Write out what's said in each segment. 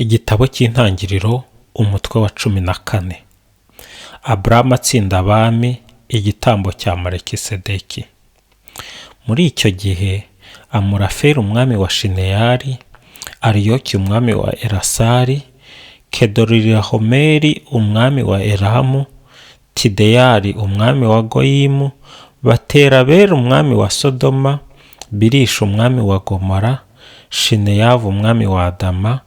Igitabo cy'intangiriro umutwe wa 14. Aburamu atsinda abami, igitambo cya Melikisedeki. Muri icyo gihe Amurafeli umwami wa Shineyari, Ariyoki umwami wa Elasari, Kedoriyahomeri umwami wa Elamu, Tideyari umwami wa Goyimu batera Bera umwami wa Sodoma, Birisha umwami wa Gomora, Shineyavu umwami wa Adama,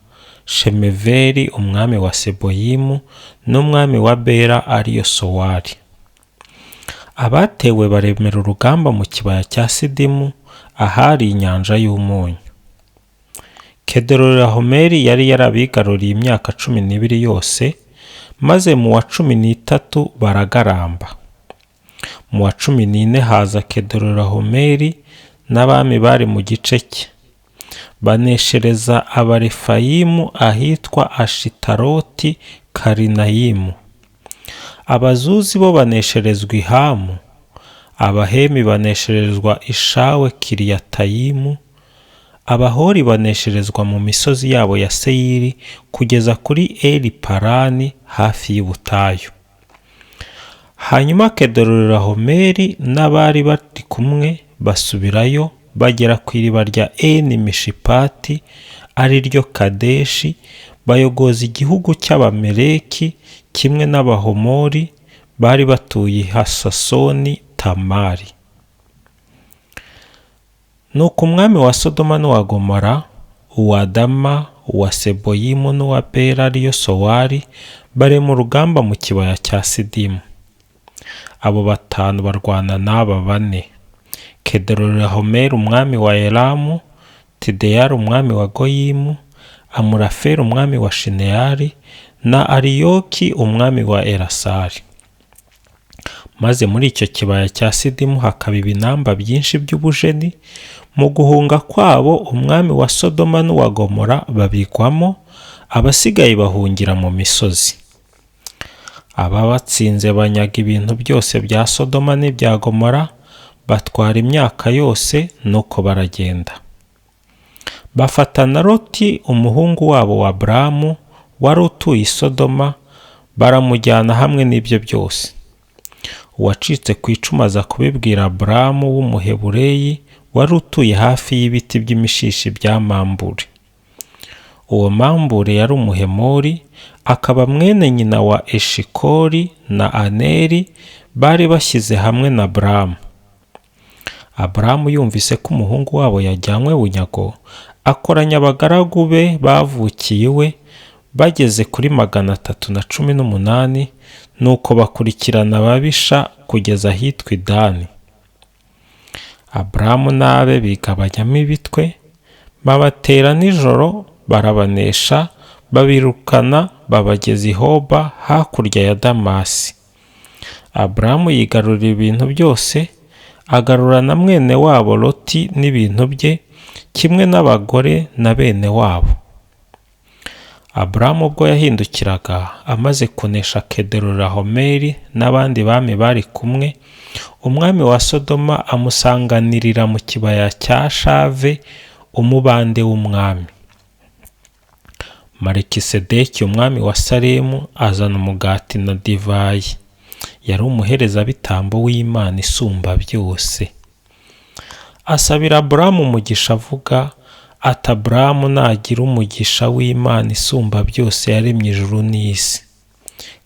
Shemeveri umwami wa Seboyimu n'umwami wa Bera ariyo Sowari. Abatewe baremera urugamba mu kibaya cya Sidimu, ahari inyanja y'umunyu. Kedoriyahomeri yari yarabigaruriye imyaka 12 yose, maze mu wa 13 baragaramba. Mu wa 14 haza Kedoriyahomeri n'abami bari mu gice cye, baneshereza Abarefayimu ahitwa Ashitaroti Karinayimu. Abazuzi bo banesherezwa Ihamu, Abahemi banesherezwa Ishawe Kiriyatayimu, Abahori banesherezwa mu misozi yabo ya Seyiri kugeza kuri Eli Parani hafi y'ubutayu. Hanyuma Kedoriyahomeri n'abari bari kumwe basubirayo, bagera ku iriba rya Eni Mishipati ari ryo Kadeshi, bayogoza igihugu cy'Abameleki kimwe n'Abahomori bari batuye Hasasoni Tamari. Nuko umwami wa Sodoma n'uwa Gomora, uwa Adama, uwa Seboyimu n'uwa Bera ariyo Sowari barema urugamba mu kibaya cya Sidimu. Abo 5 barwana n'aba 4: Kedoriyahomeri umwami wa Elamu, Tideyari umwami wa Goyimu, Amurafeli umwami wa Shineyari na Ariyoki umwami wa Elasari. Maze muri icyo kibaya cya Sidimu hakaba ibinamba byinshi by'ubujeni. Mu guhunga kwabo umwami wa Sodoma n'uwa Gomora babigwamo, abasigaye bahungira mu misozi. Ababatsinze banyaga ibintu byose bya Sodoma n'ibya Gomora, batwara imyaka yose, nuko baragenda. Bafata na Loti umuhungu wabo wa Aburamu wari utuye i Sodoma, baramujyana hamwe n'ibyo byose. Uwacitse ku icumu aza kubibwira Aburamu w'Umuhebureyi wari utuye hafi y'ibiti by'imishishi bya Mambure. Uwo Mambure yari Umuhemori, akaba mwene nyina wa Eshikoli na Aneri, bari bashyize hamwe na Aburamu. Aburamu yumvise ko umuhungu wabo yajyanywe bunyago, akoranya abagaragu be bavukiye iwe, bageze kuri 318, nuko bakurikirana ababisha kugeza ahitwa Idani. Aburamu n'abe bigabanyamo ibitwe, babatera nijoro, barabanesha, babirukana babageza i Hoba hakurya ya Damasi. Aburamu yigarurira ibintu byose, agarura na mwene wabo Loti n'ibintu bye, kimwe n'abagore na bene wabo. Aburamu ubwo yahindukiraga amaze kunesha Kedoriyahomeri n'abandi bami bari kumwe, umwami wa Sodoma amusanganirira mu kibaya cya Shave, umubande w'umwami. Melikisedeki umwami wa Salemu azana umugati na divayi. Yari umuherezabitambo w'Imana isumba byose. Asabira Aburamu umugisha avuga ati: Aburamu nagira umugisha w'Imana isumba byose yaremye ijuru n'isi,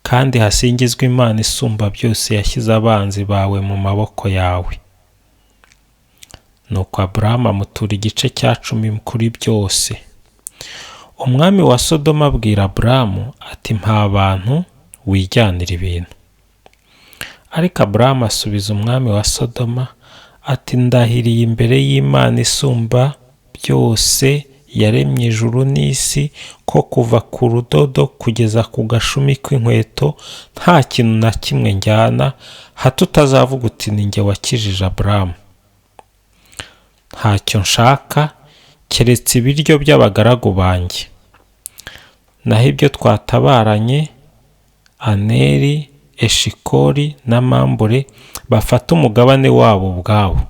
kandi hasingizwe Imana isumba byose yashyize abanzi bawe mu maboko yawe. Nuko Aburamu amutura igice cya 10 kuri byose. Umwami wa Sodoma abwira Aburamu ati: mpa abantu wijyanira ibintu. Ariko Aburamu asubiza umwami wa Sodoma ati: ndahiriye imbere y'Imana isumba byose yaremye ijuru n'isi ko kuva ku rudodo kugeza ku gashumi kw'inkweto nta kintu na kimwe njyana, hato utazavuga uti ni njye wakijije Aburamu. Ntacyo nshaka keretse ibiryo by'abagaragu banjye. Naho ibyo twatabaranye, Aneri, Eshikoli na Mambure bafata umugabane wabo ubwabo.